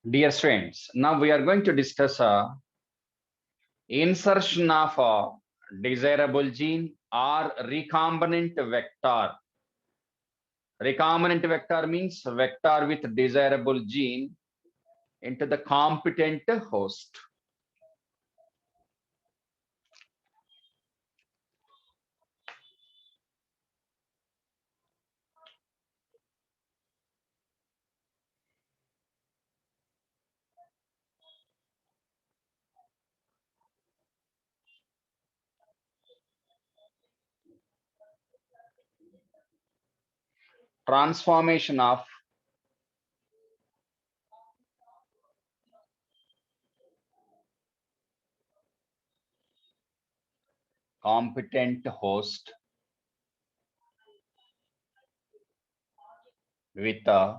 Dear students, now we are going to discuss insertion of a desirable gene or recombinant vector. Recombinant vector means vector with desirable gene into the competent host. Transformation of competent host with a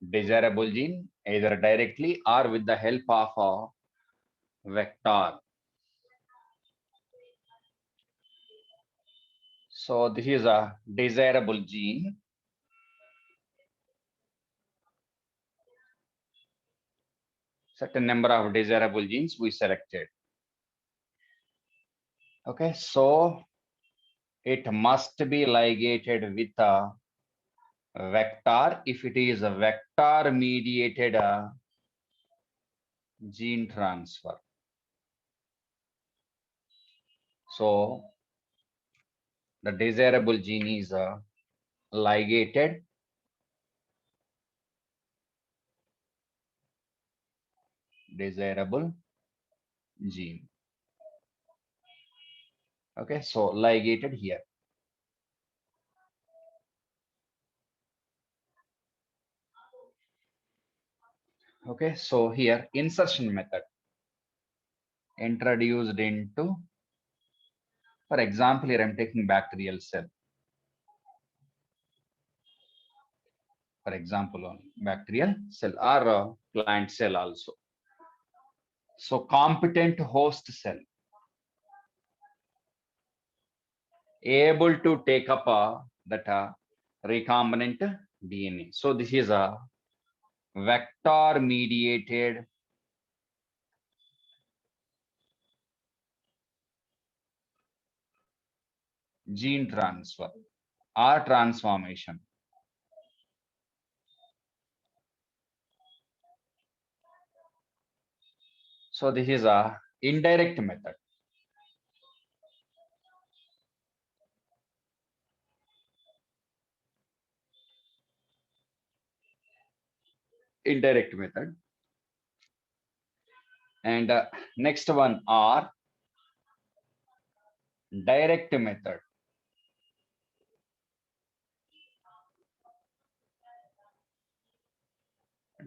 desirable gene either directly or with the help of a vector. So this is a desirable gene. Certain number of desirable genes we selected. Okay, so it must be ligated with a vector if it is a vector mediated gene transfer. So the desirable gene is ligated desirable gene. Okay, so ligated here. Okay, so here insertion method introduced into, for example, here I'm taking bacterial cell. For example, on bacterial cell or plant cell also. So competent host cell able to take up that recombinant DNA. So this is a vector mediated gene transfer or transformation. So this is a indirect method. Indirect method. And next one are direct method.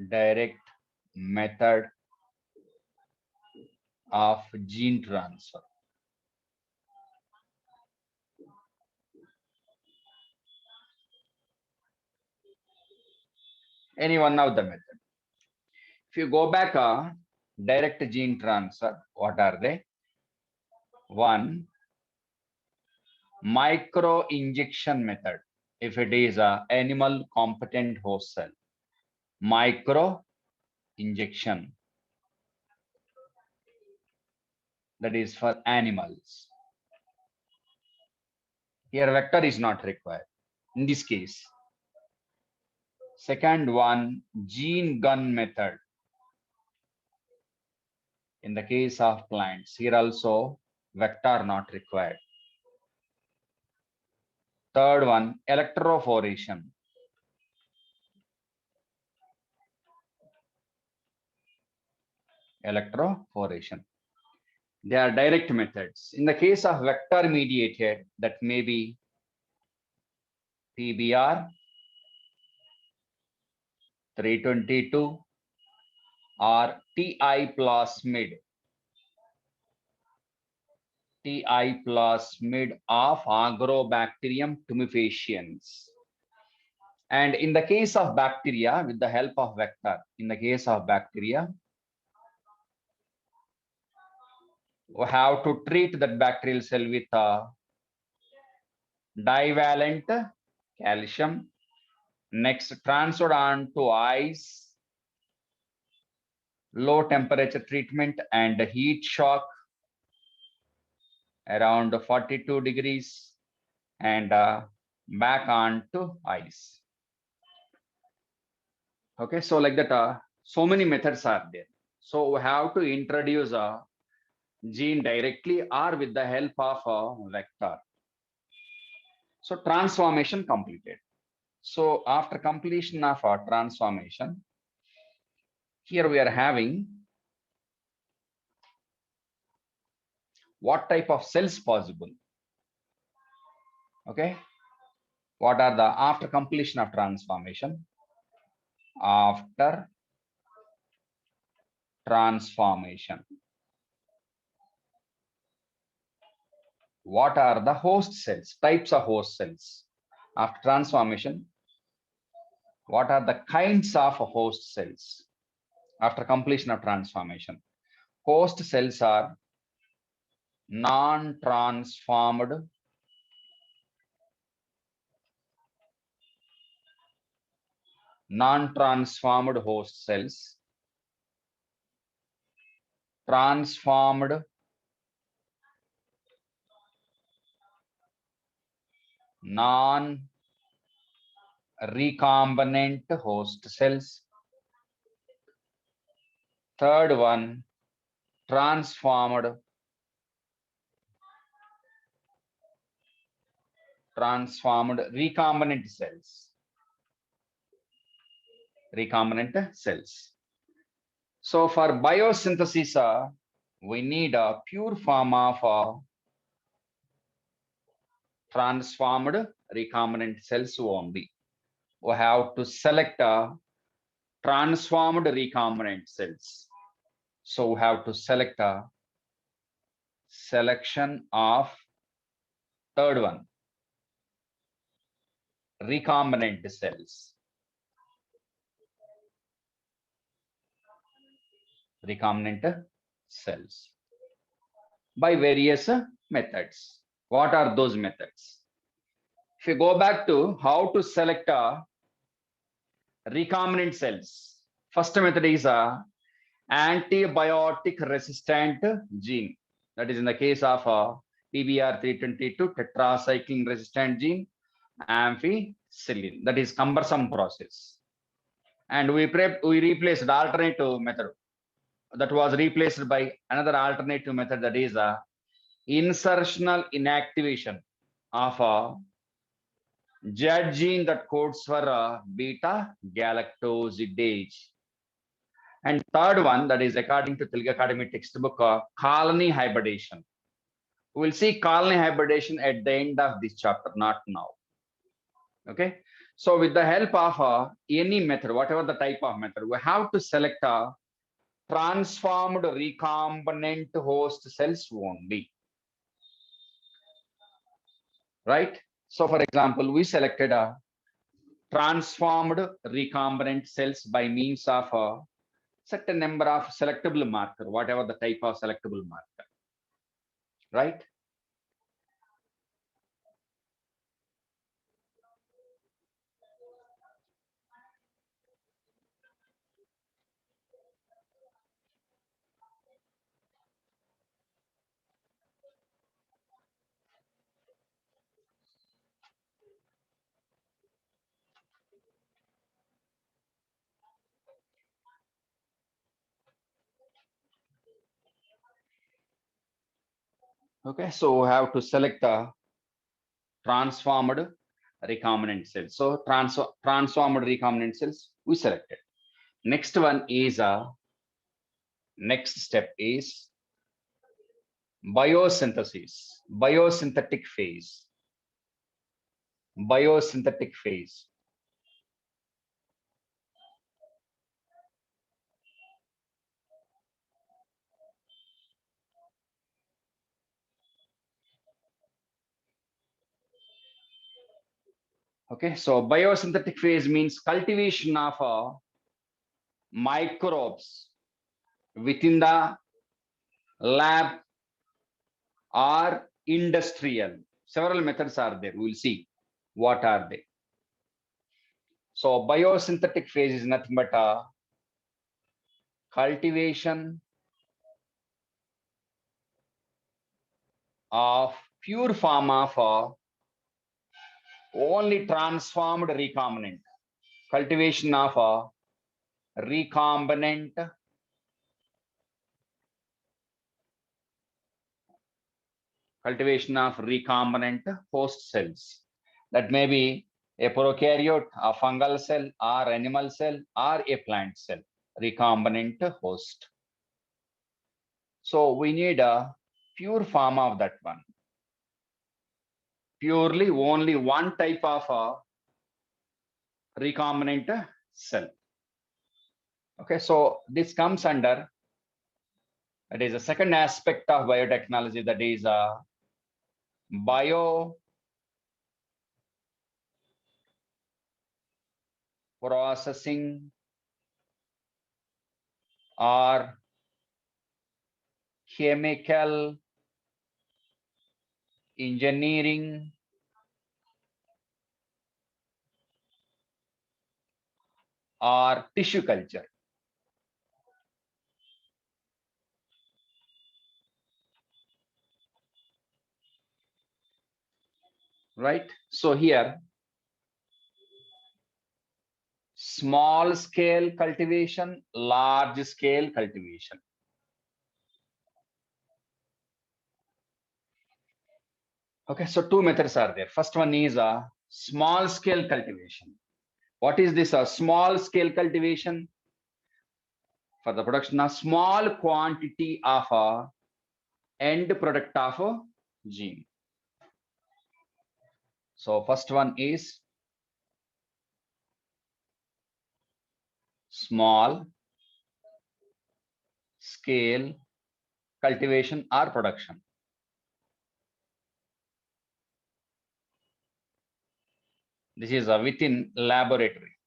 Direct method of gene transfer. Any one of the method. If you go back direct gene transfer, what are they? One, micro injection method. If it is a animal competent host cell, micro injection, that is for animals. Here vector is not required in this case. Second one, gene gun method. In the case of plants, here also vector not required. Third one, electroporation. Electroporation. They are direct methods. In the case of vector mediated, that may be PBR 322 or TI plasmid. TI plasmid of Agrobacterium tumefaciens. And in the case of bacteria, with the help of vector, in the case of bacteria, we have to treat that bacterial cell with divalent calcium. Next, transferred on to ice low temperature treatment and heat shock around 42 degrees and back on to ice. Okay, so like that, so many methods are there. So we have to introduce a gene directly or with the help of a vector. So transformation completed. So after completion of our transformation, here we are having what type of cells possible. Okay, what are the after completion of transformation? After transformation, what are the host cells, types of host cells? After transformation, what are the kinds of host cells? After completion of transformation, host cells are non-transformed host cells, transformed non-recombinant host cells. Third one, transformed recombinant cells. Recombinant cells. So for biosynthesis, we need a pure form of transformed recombinant cells only. We have to select transformed recombinant cells. So we have to select a selection of third one, recombinant cells. Recombinant cells by various methods. What are those methods? If you go back to how to select recombinant cells, first method is antibiotic resistant gene. That is in the case of PBR322 tetracycline resistant gene, ampicillin. That is cumbersome process. And we replaced the alternative method that was replaced by another alternative method, that is insertional inactivation of a Z gene that codes for beta galactosidase. And third one, that is according to Telugu Academy textbook, colony hybridization. We'll see colony hybridization at the end of this chapter, not now. Okay. So with the help of any method, whatever the type of method, we have to select a transformed recombinant host cells only. Right? So for example, we selected a transformed recombinant cells by means of a certain number of selectable marker, whatever the type of selectable marker. Right? Okay, so we have to select the transformed recombinant cells. So transformed recombinant cells we selected. Next one is next step is biosynthesis, biosynthetic phase. Biosynthetic phase. Okay, so biosynthetic phase means cultivation of microbes within the lab or industrial. Several methods are there. We'll see what are they. So biosynthetic phase is nothing but cultivation of pure form of only transformed recombinant. Cultivation of a recombinant host cells. That may be a prokaryote, a fungal cell, or animal cell, or a plant cell. Recombinant host. So we need a pure form of that one. Purely only one type of a recombinant cell. Okay, so this comes under, that is the second aspect of biotechnology, that is bioprocessing or chemical engineering or tissue culture. Right? So here, small scale cultivation, large scale cultivation. Okay, so two methods are there. First one is a small scale cultivation. What is this? A small scale cultivation for the production of small quantity of a end product of a gene. So first one is small scale cultivation or production. This is a within laboratory.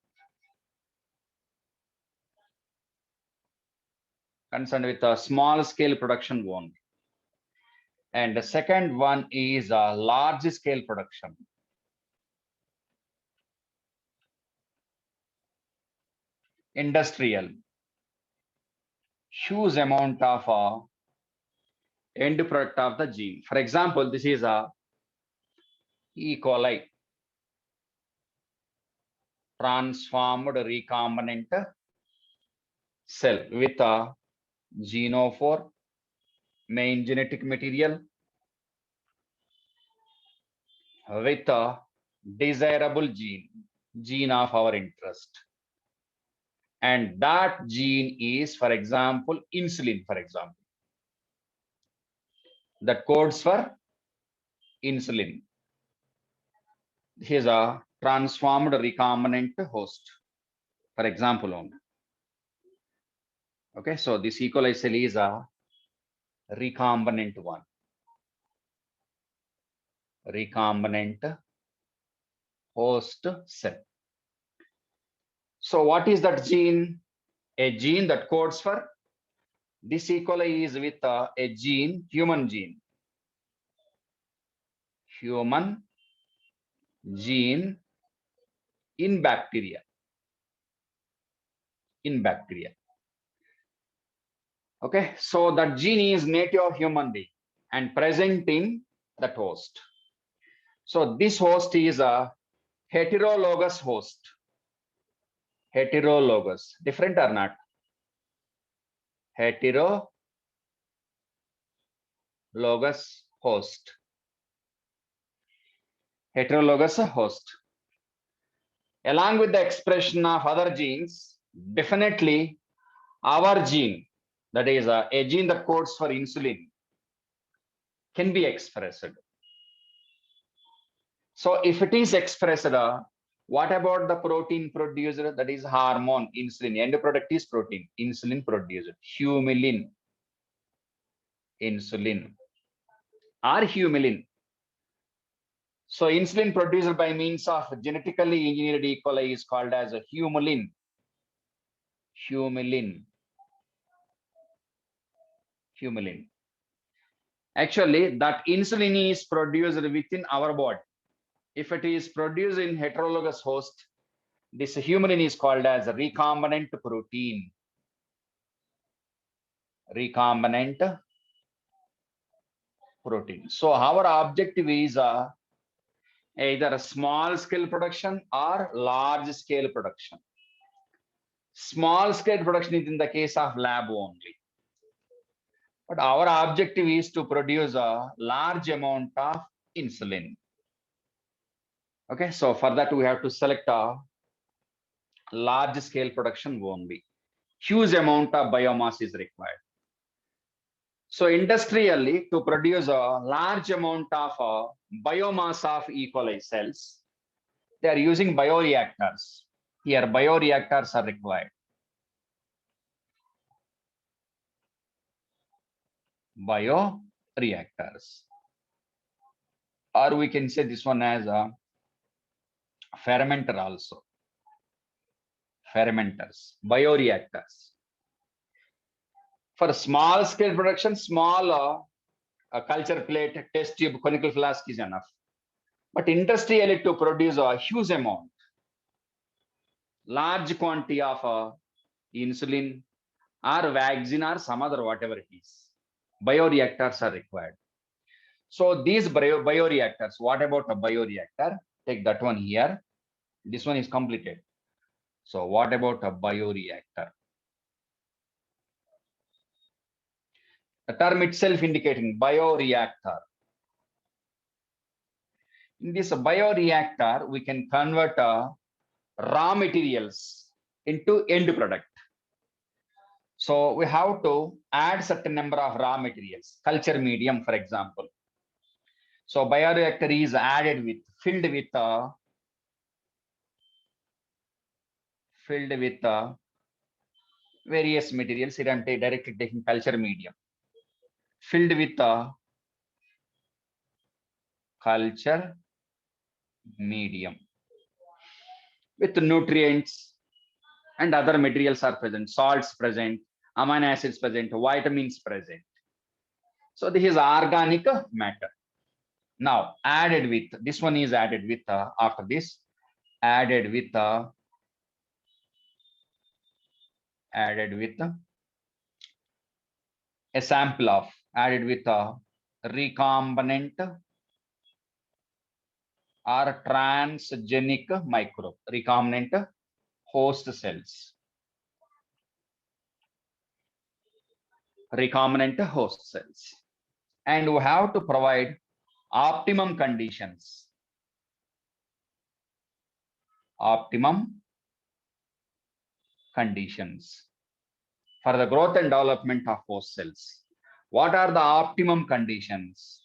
Concerned with a small scale production only. And the second one is a large scale production. Industrial. Huge amount of end product of the gene. For example, this is a E. coli, transformed recombinant cell with a genophore, main genetic material, with a desirable gene of our interest. And that gene is, for example, insulin, for example. That codes for insulin. Here's a transformed recombinant host, for example only. Okay, so this E. coli cell is a recombinant one. Recombinant host cell. So what is that gene? A gene that codes for this. E. coli is with a gene, human gene. Human gene in bacteria. In bacteria. Okay, so that gene is native of human being and present in that host. So this host is a heterologous host. Heterologous. Different or not? Heterologous host. Heterologous host. Along with the expression of other genes, definitely our gene, that is a gene that codes for insulin, can be expressed. So if it is expressed, what about the protein producer? That is hormone, insulin. End product is protein, insulin producer, humulin, insulin, or humulin. So insulin produced by means of genetically engineered E. coli is called as a humulin. Humulin. Humulin. Actually, that insulin is produced within our body. If it is produced in heterologous host, this humulin is called as a recombinant protein. recombinant protein. So our objective is either a small scale production or large scale production. Small scale production is in the case of lab only. But our objective is to produce a large amount of insulin. Okay, so for that we have to select a large scale production only. Huge amount of biomass is required. So industrially, to produce a large amount of biomass of E. coli cells, they are using bioreactors. Here, bioreactors are required. Bioreactors. Or we can say this one as a fermenter also. Fermenters, bioreactors. For small scale production, small culture plate, test tube, conical flask is enough. But industrially, to produce a huge amount, large quantity of insulin or vaccine or some other whatever it is, bioreactors are required. So these bioreactors, what about a bioreactor? Take that one here. This one is completed. So what about a bioreactor? The term itself indicating bioreactor. In this bioreactor, we can convert raw materials into end product. So we have to add certain number of raw materials, culture medium, for example. So bioreactor is added with, filled with various materials. Here I'm directly taking culture medium. Filled with culture medium with nutrients and other materials are present, salts present, amino acids present, vitamins present. So this is organic matter. Now added with, this one is added with after this, added with a sample of, added with a recombinant or transgenic microbe, recombinant host cells. Recombinant host cells. And we have to provide optimum conditions. Optimum conditions for the growth and development of host cells. What are the optimum conditions?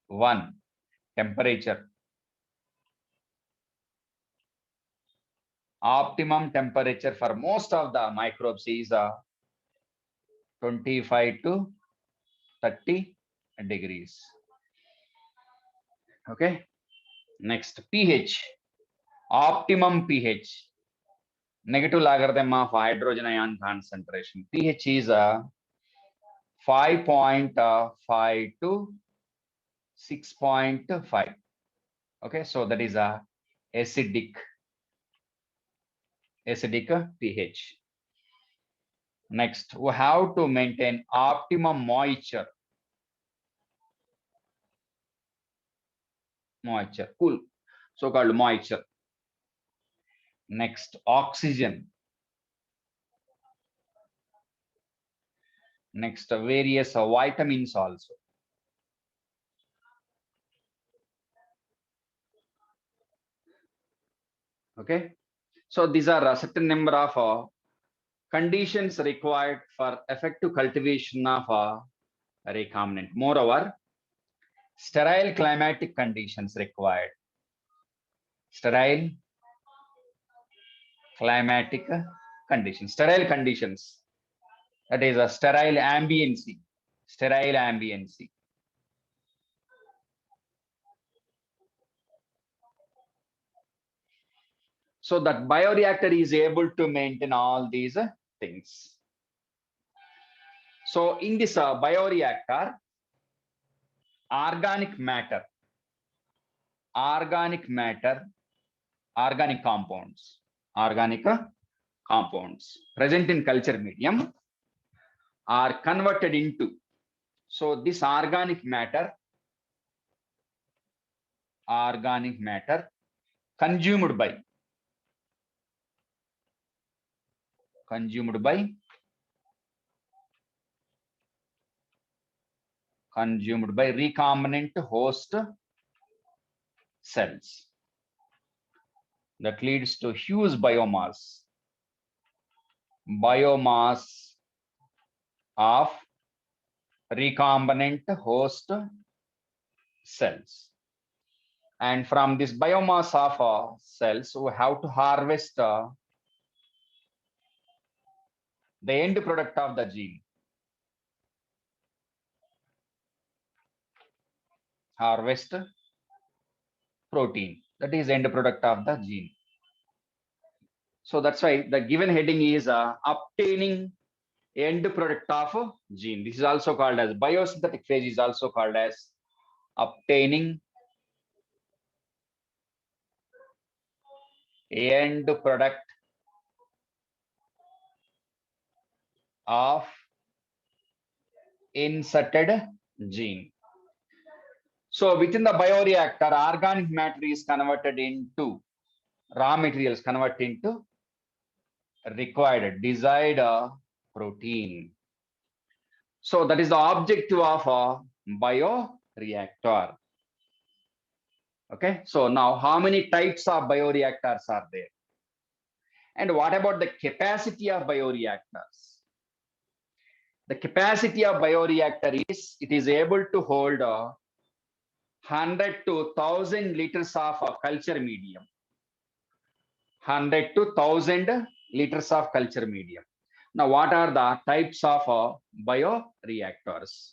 1. Temperature. Optimum temperature for most of the microbes is 25 to 30 degrees. Okay. Next, pH. Optimum pH. Negative logarithm of hydrogen ion concentration. pH is 5.5 to 6.5. Okay, so that is a acidic pH. Next, we have to maintain optimum moisture. Cool, so-called moisture. Next, oxygen. Next, various vitamins also. Okay, so these are a certain number of conditions required for effective cultivation of a recombinant. Moreover, sterile climatic conditions required. Sterile climatic conditions. Sterile conditions. That is a sterile ambiency. Sterile ambiency. So that bioreactor is able to maintain all these things. So in this bioreactor, organic matter, organic compounds present in culture medium are converted into. So this organic matter consumed by recombinant host cells. That leads to huge biomass of recombinant host cells. And from this biomass of cells, we have to harvest the end product of the gene. Harvest protein, that is end product of the gene. So that's why the given heading is obtaining end product of gene. This is also called as biosynthetic phase, is also called as obtaining end product of inserted gene. So within the bioreactor, organic matter is converted into raw materials, converted into required desired protein. So that is the objective of a bioreactor. Okay, so now how many types of bioreactors are there? And what about the capacity of bioreactors? The capacity of bioreactor is, it is able to hold 100 to 1000 liters of culture medium. 100 to 1000 liters of culture medium. Now, what are the types of bioreactors?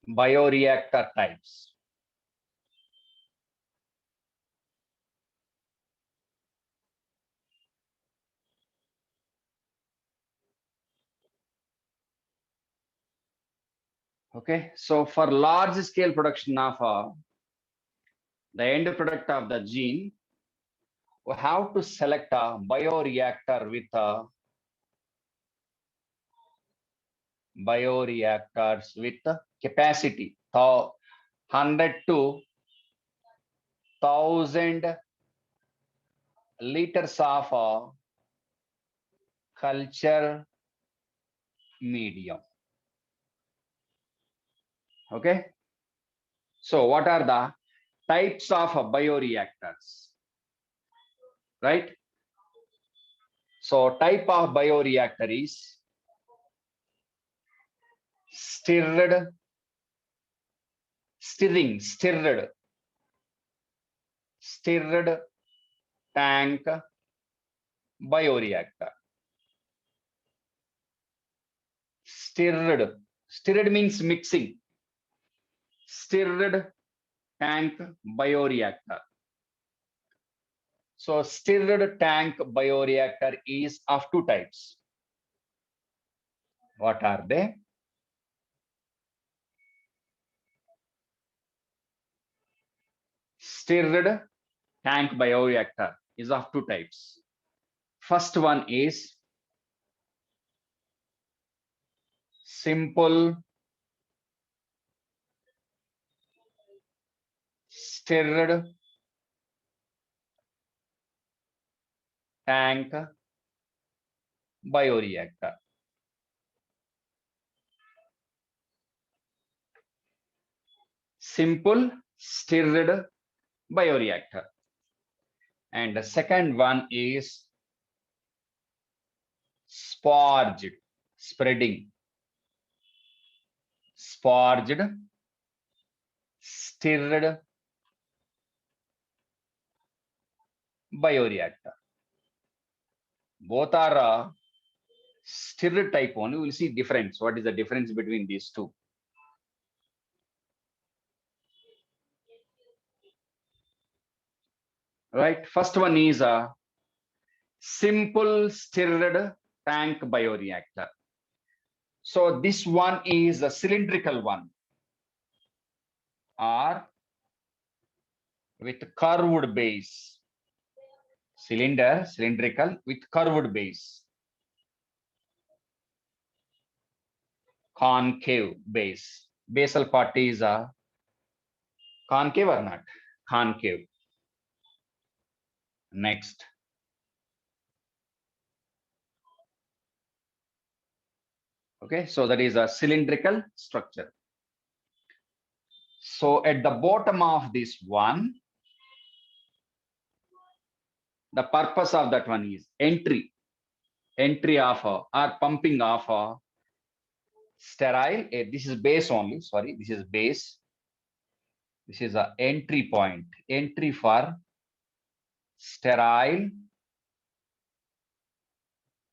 Bioreactor types. Okay, so for large scale production of the end product of the gene, we have to select a bioreactor with bioreactors with capacity 100 to 1000 liters of culture medium. Okay, so what are the types of bioreactors, right? So type of bioreactor is stirred tank bioreactor. Stirred means mixing. Stirred tank bioreactor. So stirred tank bioreactor is of two types. What are they? Stirred tank bioreactor is of two types. First one is simple stirred tank bioreactor. Simple stirred bioreactor. And the second one is sparged, spreading, sparged stirred bioreactor. Both are stirred type only, we will see difference. What is the difference between these two? Right. First one is a simple stirred tank bioreactor. So this one is a cylindrical one, or with curved base. Cylindrical with curved base. Concave base. Basal part is a concave or not? Concave. Next. Okay, so that is a cylindrical structure. So at the bottom of this one, the purpose of that one is entry of or pumping of sterile air. This is base only, sorry, this is base. This is a entry point, entry for sterile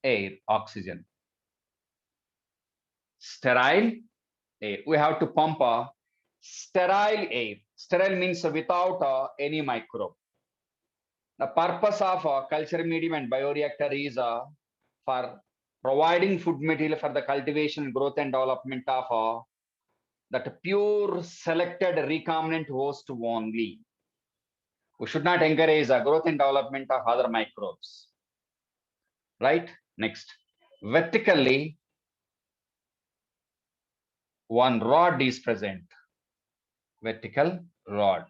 air, oxygen. Sterile air. We have to pump a sterile air. Sterile means without any microbe. The purpose of a culture medium and bioreactor is for providing food material for the cultivation, growth, and development of that pure selected recombinant host only. We should not encourage the growth and development of other microbes. Right? Next. Vertically, one rod is present. Vertical rod.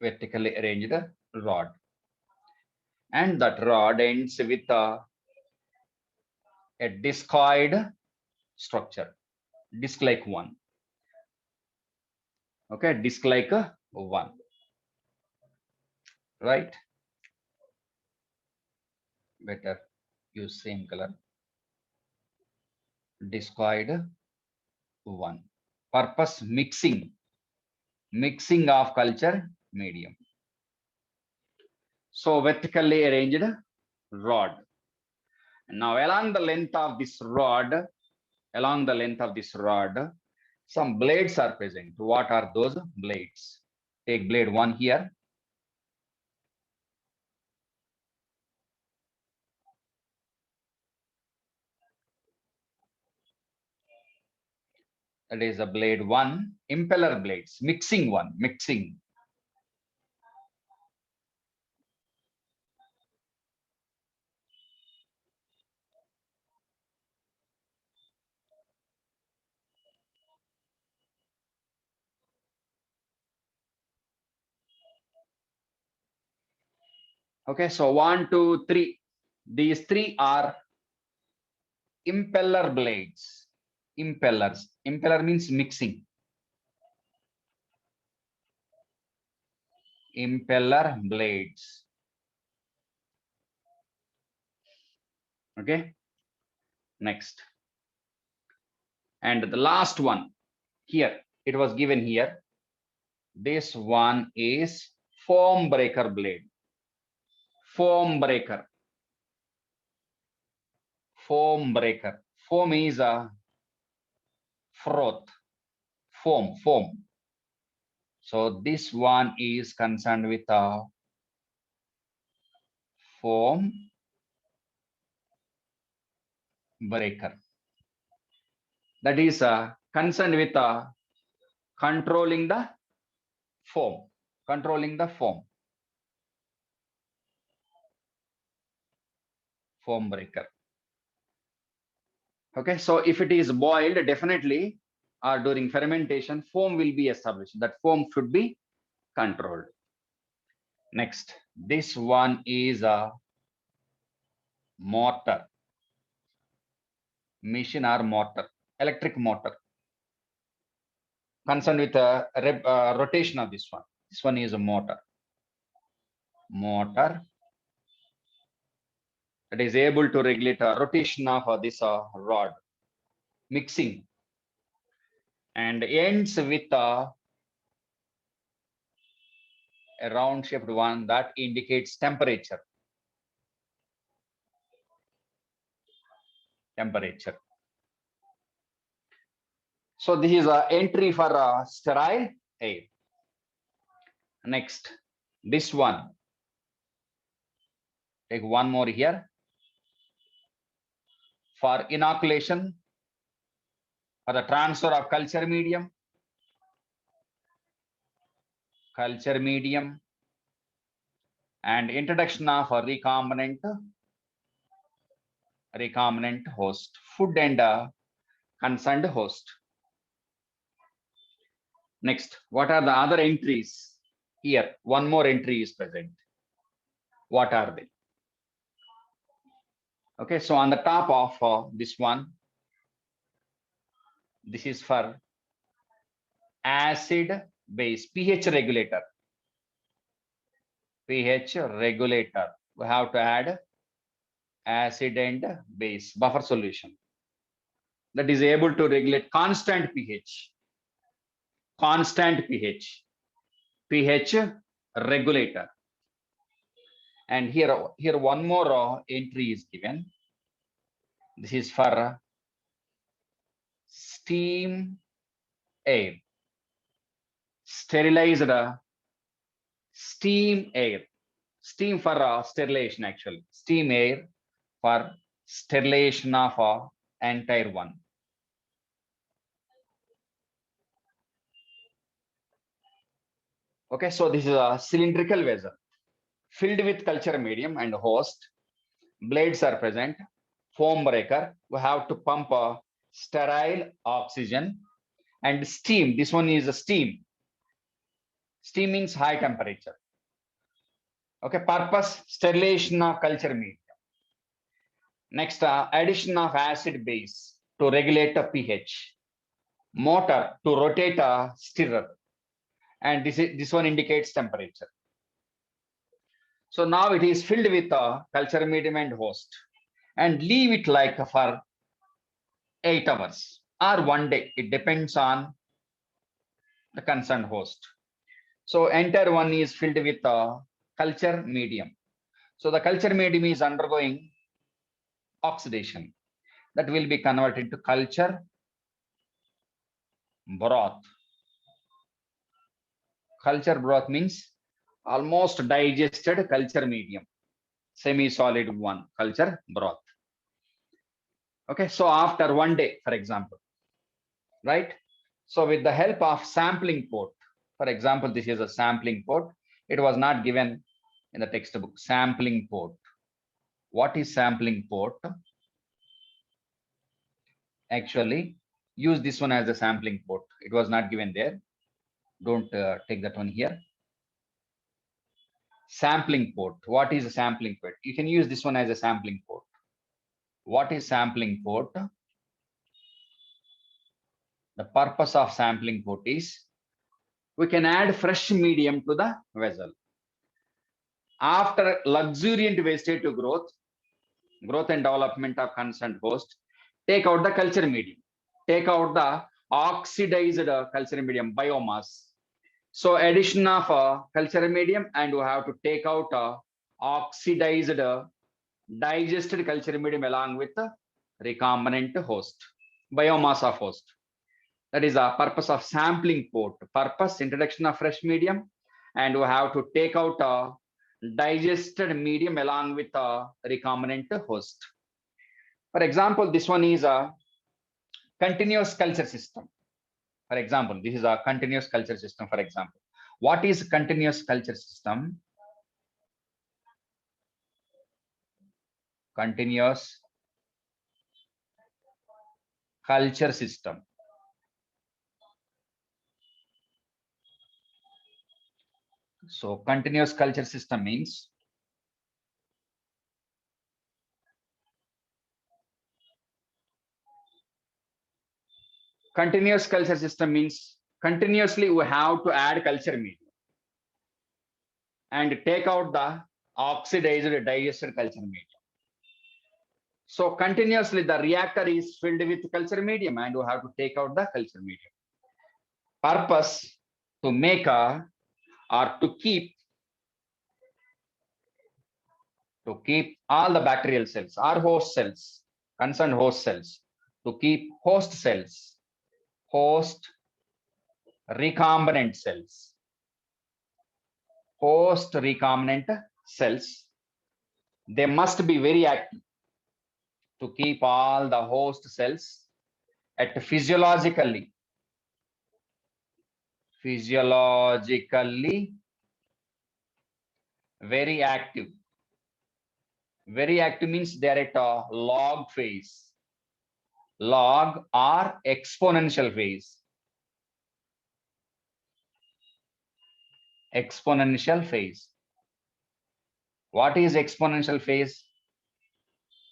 Vertically arranged rod. And that rod ends with a discoid structure. Disc-like one. Okay, disc-like one. Right? Better use same color. Discoid one. Purpose mixing of culture medium. So vertically arranged rod. Now along the length of this rod, some blades are present. What are those blades? Take blade one here. That is a blade one, impeller blades, mixing one, mixing. Okay, so 1, 2, 3. These three are impeller blades. Impellers. Impeller means mixing. Impeller blades. Okay. Next. And the last one here, it was given here. This one is foam breaker blade. Foam breaker. Foam breaker. Foam is a froth. Foam. So this one is concerned with a foam breaker. That is concerned with controlling the foam. Foam breaker. Okay, so if it is boiled, definitely, or during fermentation, foam will be established. That foam should be controlled. Next, this one is a motor. Machine or motor. Electric motor. Concerned with the rotation of this one. This one is a motor. Motor that is able to regulate rotation of this rod. Mixing. And ends with a round shaped one that indicates temperature. temperature. So this is a entry for sterile air. Next, this one. Take one more here. For inoculation, for the transfer of culture medium, and introduction of a recombinant host, food and concerned host. Next, what are the other entries? Here, one more entry is present. What are they? Okay, so on the top of this one, this is for acid base, pH regulator. pH regulator. We have to add acid and base buffer solution that is able to regulate constant pH. pH regulator. And here one more entry is given. This is for steam air, sterilized steam air, steam for sterilization actually, steam air for sterilization of entire one. Okay, so this is a cylindrical vessel filled with culture medium and host. Blades are present, foam breaker. We have to pump sterile oxygen and steam. This one is a steam. Steam means high temperature. Okay, purpose sterilization of culture medium. Next, addition of acid base to regulate the pH. Motor to rotate a stirrer, and this one indicates temperature. So now it is filled with a culture medium and host, and leave it like for 8 hours or 1 day. It depends on the concerned host. So entire one is filled with a culture medium. So the culture medium is undergoing oxidation that will be converted to culture broth. Culture broth means almost digested culture medium, semi-solid one, culture broth. Okay, so after 1 day, for example, right? So with the help of sampling port, for example, this is a sampling port. It was not given in the textbook. Sampling port. What is sampling port? Actually, use this one as a sampling port. It was not given there. Don't take that one here. Sampling port. What is a sampling port? You can use this one as a sampling port. What is sampling port? The purpose of sampling port is we can add fresh medium to the vessel. After luxuriant vegetative growth and development of concerned host, take out the culture medium, take out the oxidized culture medium, biomass. So addition of culture medium, and we have to take out oxidized digested culture medium along with the recombinant host, biomass of host. That is the purpose of sampling port. Purpose, introduction of fresh medium, and we have to take out digested medium along with recombinant host. For example, this one is a continuous culture system. For example, this is a continuous culture system. For example, what is continuous culture system? Continuous culture system. So continuous culture system means continuously we have to add culture medium and take out the oxidized digested culture medium. So continuously the reactor is filled with culture medium and we have to take out the culture medium. Purpose to make or to keep all the bacterial cells or host cells, concerned host cells, to keep host cells, host recombinant cells, host recombinant cells, they must be very active to keep all the host cells at physiologically very active. Very active means they are at a log phase, log or exponential phase. Exponential phase. What is exponential phase?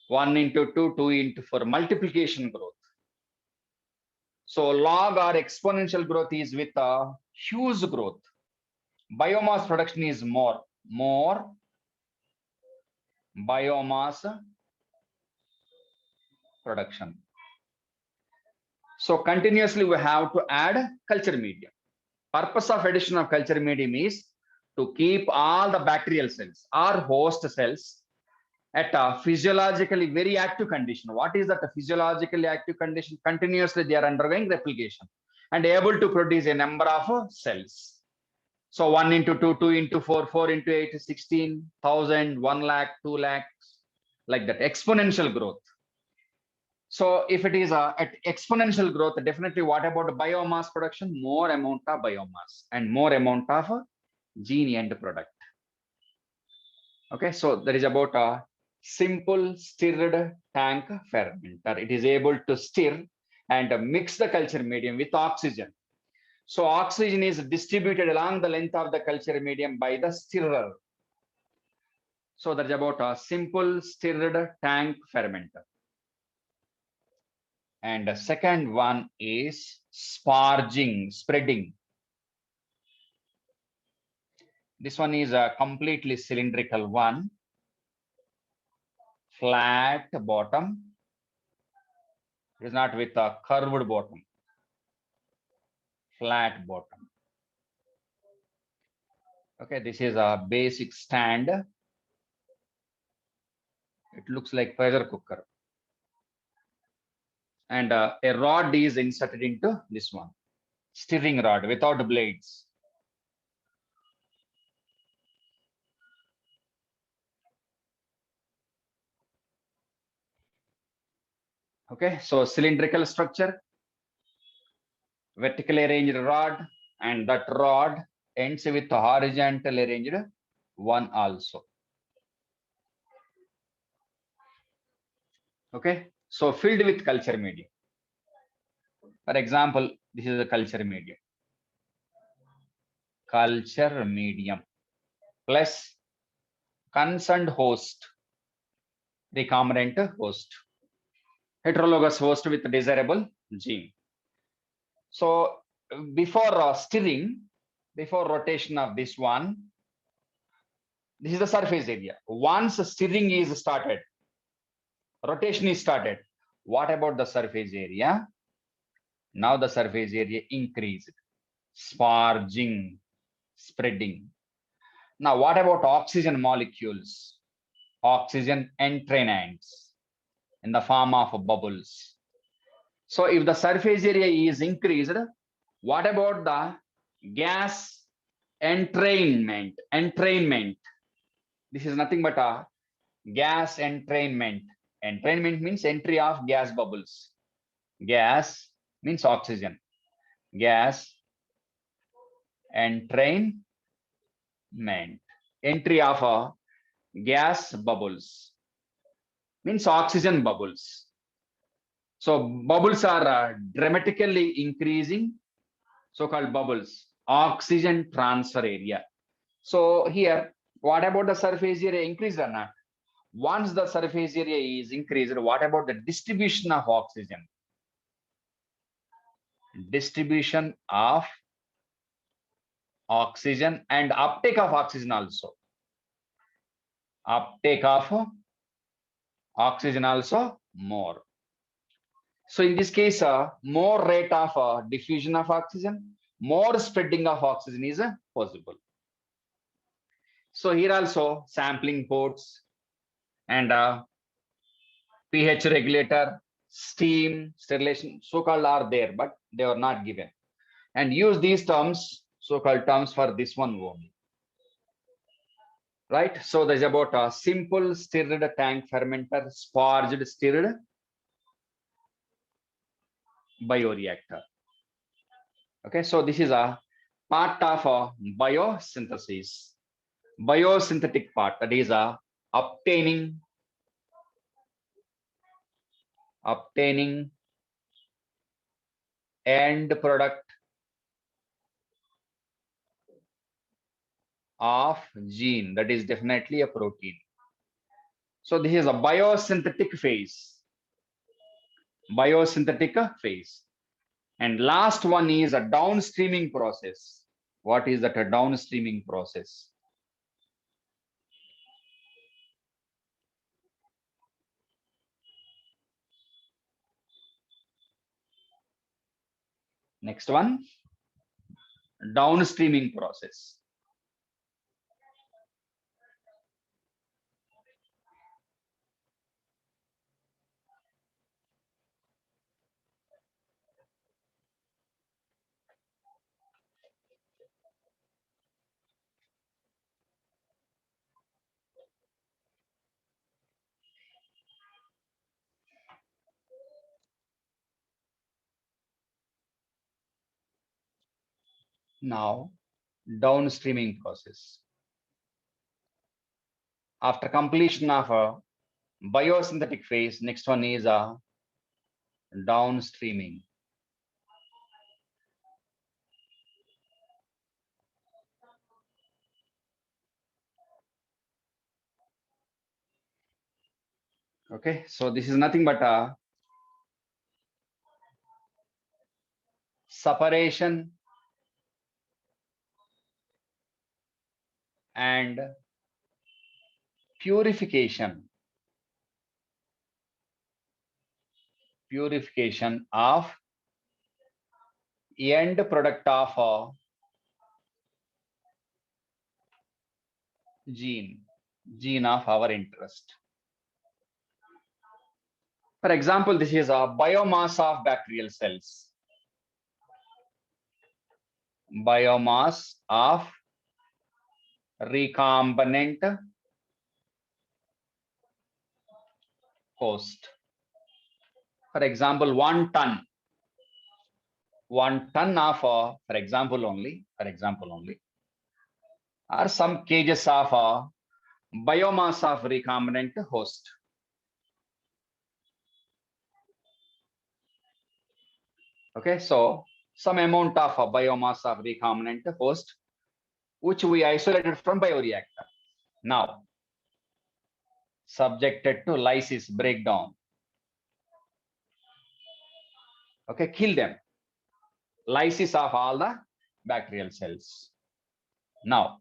1 into 2, 2 into 4, multiplication growth. So log or exponential growth is with a huge growth. Biomass production is more biomass production. So continuously we have to add culture medium. Purpose of addition of culture medium is to keep all the bacterial cells or host cells at a physiologically very active condition. What is that? A physiologically active condition? Continuously they are undergoing replication and able to produce a number of cells. So 1 into 2, 2 into 4, 4 into 8 16,000, 1 lakh, 2 lakhs, like that, exponential growth. So if it is at exponential growth, definitely what about biomass production? More amount of biomass and more amount of gene end product. Okay, so that is about a simple stirred tank fermenter. It is able to stir and mix the culture medium with oxygen. So oxygen is distributed along the length of the culture medium by the stirrer. So that's about a simple stirred tank fermenter. And the second one is sparging, spreading. This one is a completely cylindrical one, flat bottom. It is not with a curved bottom, flat bottom. Okay, this is a basic stand. It looks like pressure cooker. And a rod is inserted into this one, stirring rod without blades. Okay, so cylindrical structure, vertically arranged rod, and that rod ends with a horizontally arranged one also. Okay, so filled with culture medium. For example, this is a culture medium. Culture medium plus concerned host, recombinant host, heterologous host with desirable gene. So before stirring, before rotation of this one, this is the surface area. Once stirring is started, rotation is started, what about the surface area? Now the surface area increased, sparging, spreading. Now what about oxygen molecules? Oxygen entrainants in the form of bubbles. So if the surface area is increased, what about the gas entrainment? This is nothing but a gas entrainment. Entrainment means entry of gas bubbles. Gas means oxygen. Gas entrainment. Entry of a gas bubbles means oxygen bubbles. So bubbles are dramatically increasing, so-called bubbles, oxygen transfer area. So here, what about the surface area increased or not? Once the surface area is increased, what about the distribution of oxygen? Distribution of oxygen and uptake of oxygen also. Uptake of oxygen also more. So in this case, more rate of diffusion of oxygen, more spreading of oxygen is possible. So here also sampling ports and pH regulator, steam, sterilization, so-called are there, but they are not given. And use these terms, so-called terms for this one only. Right? So there's about a simple stirred tank fermenter, sparged stirred bioreactor. Okay, so this is a part of a biosynthesis, biosynthetic part, that is a obtaining end product of gene, that is definitely a protein. So this is a biosynthetic phase. And last one is a downstreaming process. What is that? A downstreaming process. Next one, downstreaming process. Now, downstreaming process. After completion of a biosynthetic phase, next one is a downstreaming. Okay, so this is nothing but a separation and purification of end product of a gene of our interest. For example, this is a biomass of bacterial cells. Biomass of recombinant host. For example, 1 ton. 1 ton of, for example only, or some kgs of biomass of recombinant host. Okay, so some amount of biomass of recombinant host, which we isolated from bioreactor. Now, subjected to lysis, breakdown. Okay, kill them. Lysis of all the bacterial cells. Now,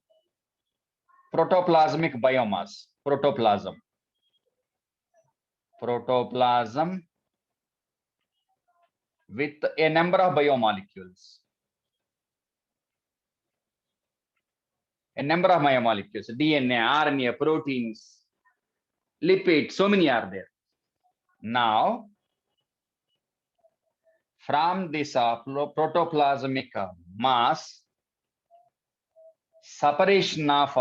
protoplasmic biomass, protoplasm with a number of biomolecules. DNA, RNA, proteins, lipids, so many are there. Now, from this protoplasmic mass, separation of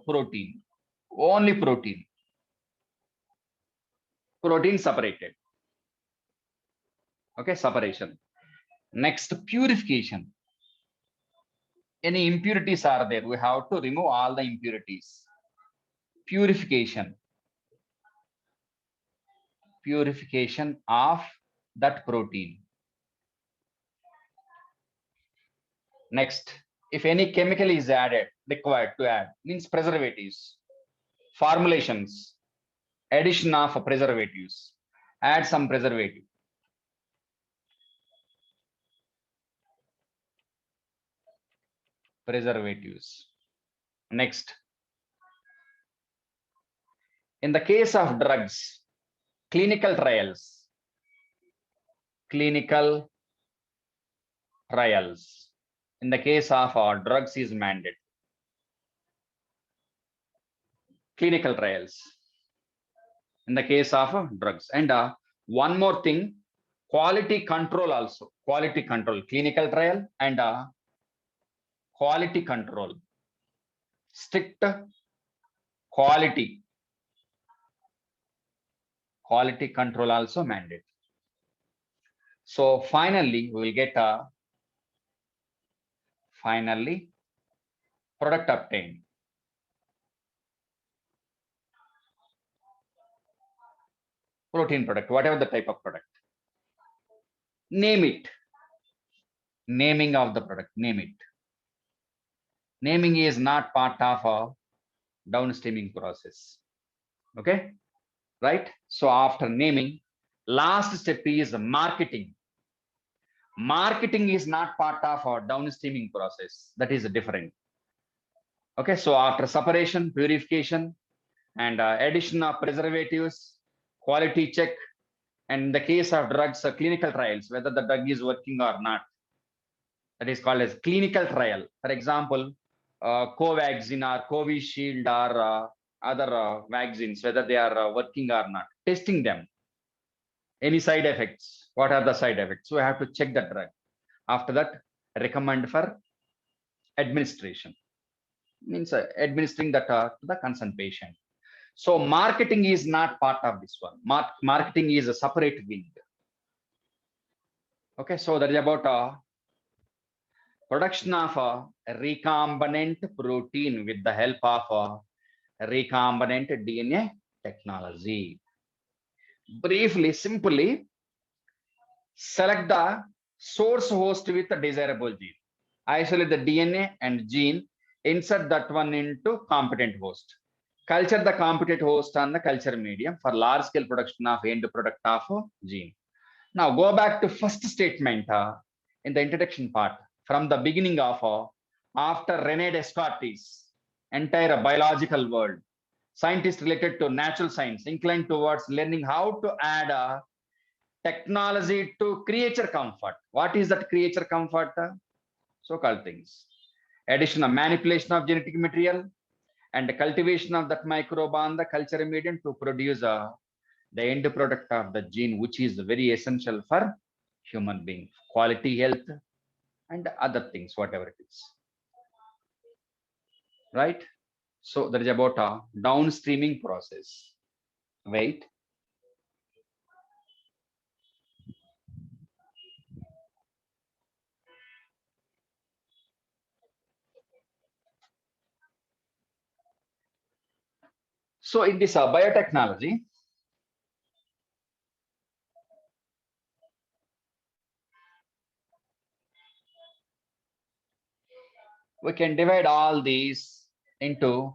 protein, only protein separated. Okay, separation. Next, purification. Any impurities are there, we have to remove all the impurities. Purification of that protein. Next, if any chemical is required to add, means preservatives, formulations, addition of preservatives, add some preservative. Next, in the case of drugs, clinical trials. In the case of drugs is mandate. Clinical trials. In the case of drugs. And one more thing, quality control also. Quality control, clinical trial and quality control. Strict quality. Quality control also mandate. So finally, we will get finally product obtained. Protein product, whatever the type of product. Name it. Naming of the product, name it. Naming is not part of a downstreaming process. Okay, right? So after naming, last step is marketing. Marketing is not part of our downstreaming process. That is different. Okay, so after separation, purification, and addition of preservatives, quality check, and in the case of drugs, clinical trials, whether the drug is working or not. That is called as clinical trial. For example, Covaxin or Covishield or other vaccines, whether they are working or not, testing them. Any side effects? What are the side effects? So we have to check the drug. After that, recommend for administration. Means administering that to the concerned patient. So marketing is not part of this one. Marketing is a separate wing. Okay, so that is about production of a recombinant protein with the help of recombinant DNA technology. Briefly, simply, select the source host with a desirable gene. Isolate the DNA and gene, insert that one into competent host. Culture the competent host on the culture medium for large scale production of end product of gene. Now go back to first statement in the introduction part. From the beginning of after Rene Descartes, entire biological world, scientists related to natural science inclined towards learning how to add technology to creature comfort. What is that creature comfort? So-called things. Addition of manipulation of genetic material and the cultivation of that microbe on the culture medium to produce the end product of the gene, which is very essential for human being, quality health and other things, whatever it is. Right? So that is about a downstreaming process. Wait. So in this biotechnology, we can divide all these into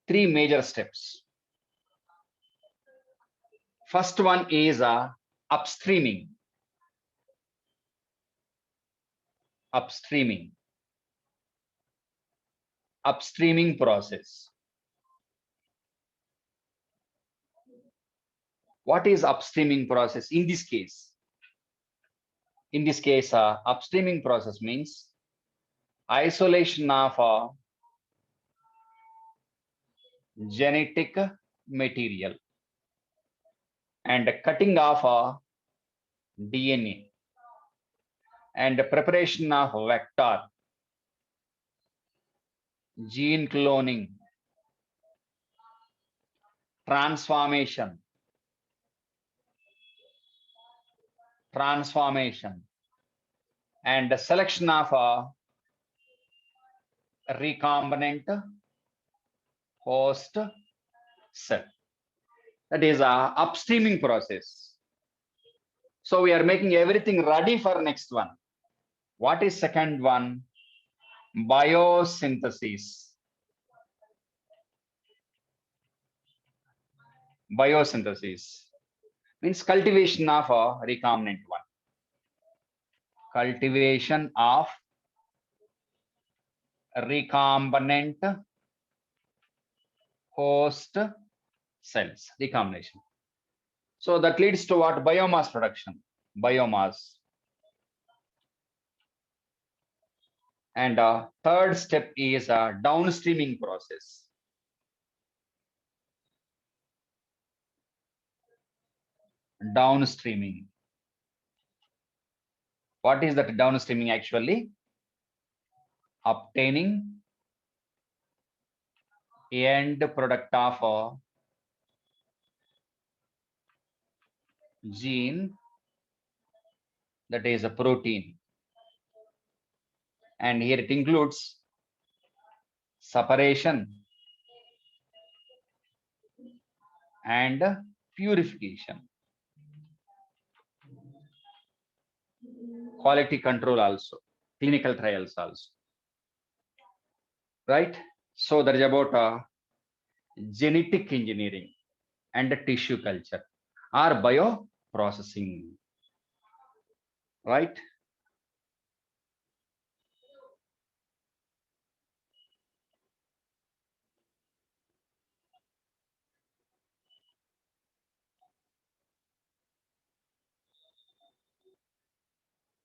three major steps. First one is upstreaming. Upstreaming process. What is upstreaming process in this case? In this case, upstreaming process means isolation of genetic material and cutting of DNA and preparation of vector, gene cloning, transformation, and the selection of recombinant host cell. That is a upstreaming process. So we are making everything ready for next one. What is second one? Biosynthesis. Biosynthesis means cultivation of a recombinant one. Cultivation of recombinant host cells, recombination. So that leads to what? Biomass production. Biomass. And third step is a downstreaming process. Downstreaming. What is that downstreaming actually? Obtaining end product of a gene, that is a protein. And here it includes separation and purification, quality control also, clinical trials also, right? So that is about genetic engineering and tissue culture or bioprocessing, right?